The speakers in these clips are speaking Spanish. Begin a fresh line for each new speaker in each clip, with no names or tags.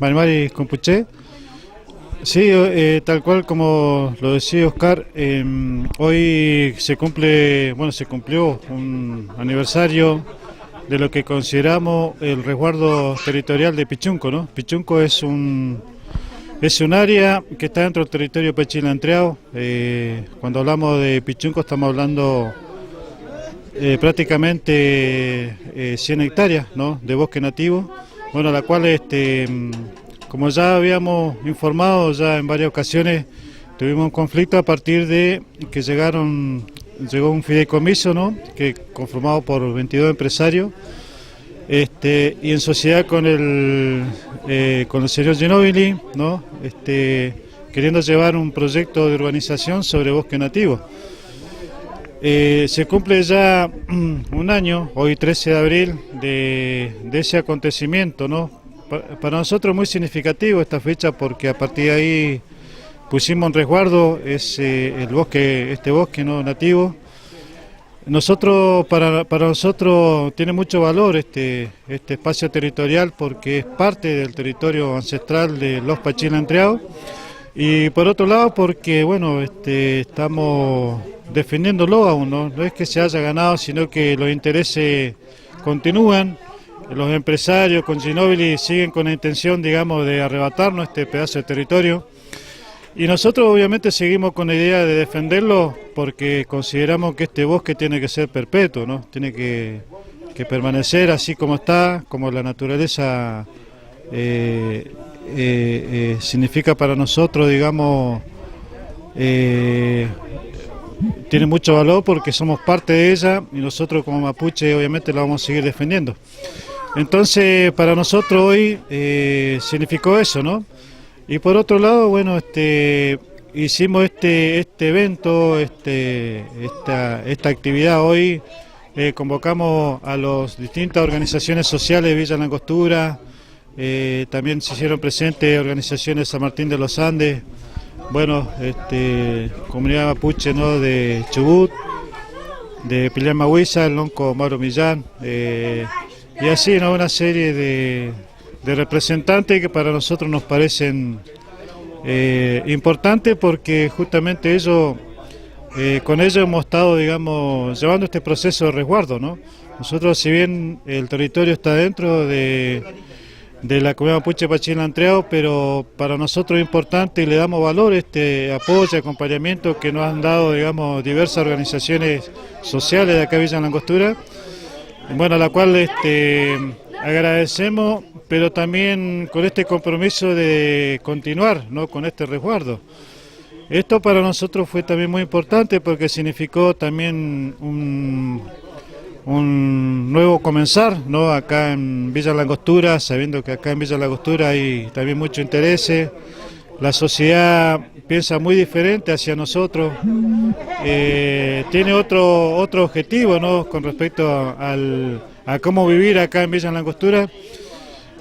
Marimari Compuché. Sí, tal cual como lo decía Oscar, hoy se cumplió un aniversario de lo que consideramos el resguardo territorial de Pichunco, ¿no? Pichunco es un área que está dentro del territorio Pechila-Entreao. Cuando hablamos de Pichunco estamos hablando prácticamente 100 hectáreas, ¿no?, de bosque nativo, bueno, la cual, como ya habíamos informado ya en varias ocasiones, tuvimos un conflicto a partir de que llegó un fideicomiso, ¿no?, que conformado por 22 empresarios, y en sociedad con el señor Ginóbili, ¿no?, queriendo llevar un proyecto de urbanización sobre bosque nativo. Se cumple ya un año, hoy 13 de abril, de ese acontecimiento, ¿no? Para nosotros muy significativo esta fecha porque a partir de ahí pusimos en resguardo este bosque, ¿no?, nativo. Para nosotros tiene mucho valor este espacio territorial porque es parte del territorio ancestral de los Pachila-Entreao, y por otro lado porque, bueno, estamos defendiéndolo aún, ¿no? No es que se haya ganado, sino que los intereses continúan. Los empresarios con Ginóbili siguen con la intención, digamos, de arrebatarnos este pedazo de territorio. Y nosotros obviamente seguimos con la idea de defenderlo porque consideramos que este bosque tiene que ser perpetuo, ¿no? Tiene que permanecer así como está, como la naturaleza significa para nosotros, digamos, tiene mucho valor porque somos parte de ella y nosotros como mapuche obviamente la vamos a seguir defendiendo. Entonces para nosotros hoy significó eso, ¿no? Y por otro lado, bueno, hicimos este evento, esta actividad hoy, convocamos a las distintas organizaciones sociales de Villa La Angostura, también se hicieron presentes organizaciones de San Martín de los Andes, bueno, comunidad mapuche, ¿no?, de Chubut, de Pilar Mahuiza, el lonco Mauro Millán, y así, ¿no?, una serie de representantes que para nosotros nos parecen importantes porque justamente con ellos hemos estado, digamos, llevando este proceso de resguardo, ¿no? Nosotros, si bien el territorio está dentro de la comunidad mapuche Pachila-Entreao, pero para nosotros es importante y le damos valor este apoyo y acompañamiento que nos han dado, digamos, diversas organizaciones sociales de acá de Villa La Angostura, bueno, a la cual agradecemos, pero también con este compromiso de continuar, ¿no?, con este resguardo. Esto para nosotros fue también muy importante porque significó también un nuevo comenzar, ¿no?, acá en Villa La Angostura, sabiendo que acá en Villa La Angostura hay también mucho interés. La sociedad piensa muy diferente hacia nosotros, tiene otro objetivo, ¿no?, con respecto a cómo vivir acá en Villa La Angostura,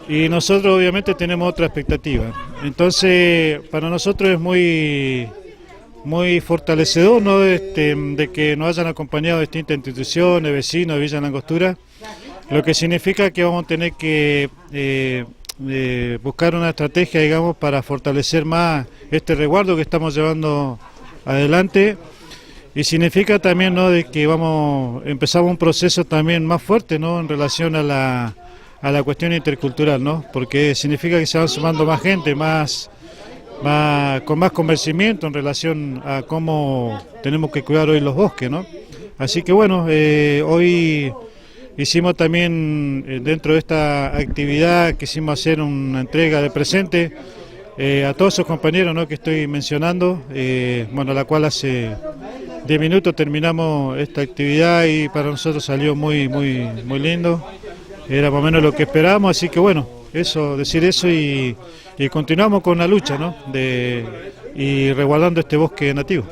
y nosotros obviamente tenemos otra expectativa. Entonces para nosotros es muy fortalecedor, ¿no?, de que nos hayan acompañado distintas instituciones, vecinos de Villa La Angostura, lo que significa que vamos a tener que buscar una estrategia, digamos, para fortalecer más este resguardo que estamos llevando adelante, y significa también, ¿no?, de que empezamos un proceso también más fuerte, ¿no?, en relación a la cuestión intercultural, ¿no?, porque significa que se van sumando más gente, con más convencimiento en relación a cómo tenemos que cuidar hoy los bosques, ¿no? Así que bueno, hoy hicimos también, dentro de esta actividad, quisimos hacer una entrega de presente a todos esos compañeros, ¿no?, que estoy mencionando, bueno, la cual hace 10 minutos terminamos esta actividad y para nosotros salió muy lindo, era más o menos lo que esperábamos, así que bueno, decir eso y continuamos con la lucha, ¿no?, y resguardando este bosque nativo.